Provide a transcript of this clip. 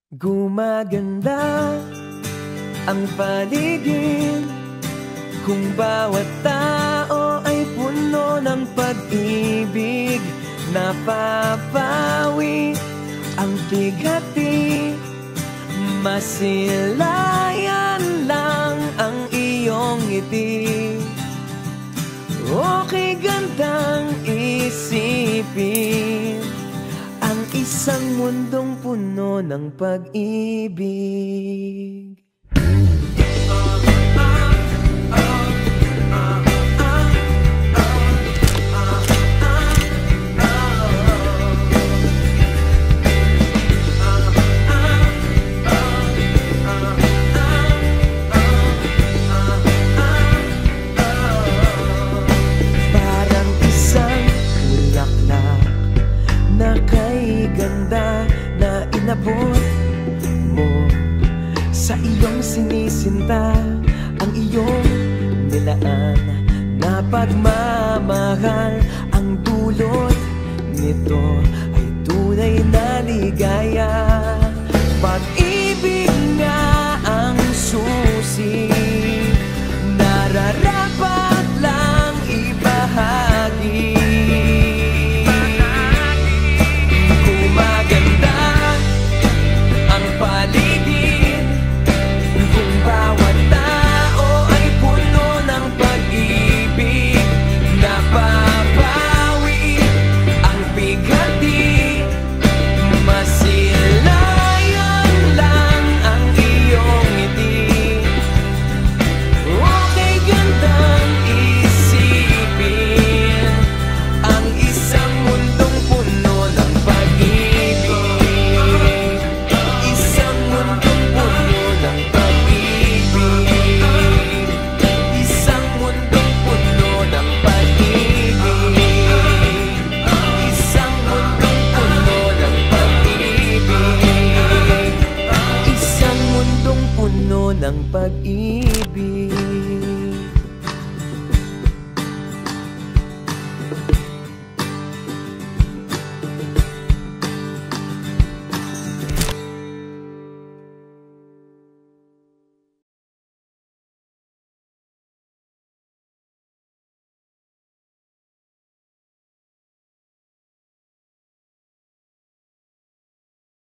Gumaganda ang paligid kung bawat tao ay puno ng pag-ibig. Napapawi ang bigati, masilayan lang ang iyong ngiti. Okay gandang isipin ang isang mundong puno ng pag-ibig. Na kay ganda na inabot mo sa iyong sinisinta, ang iyong nilaan na pagmamahal. Ang dulot nito ay tunay na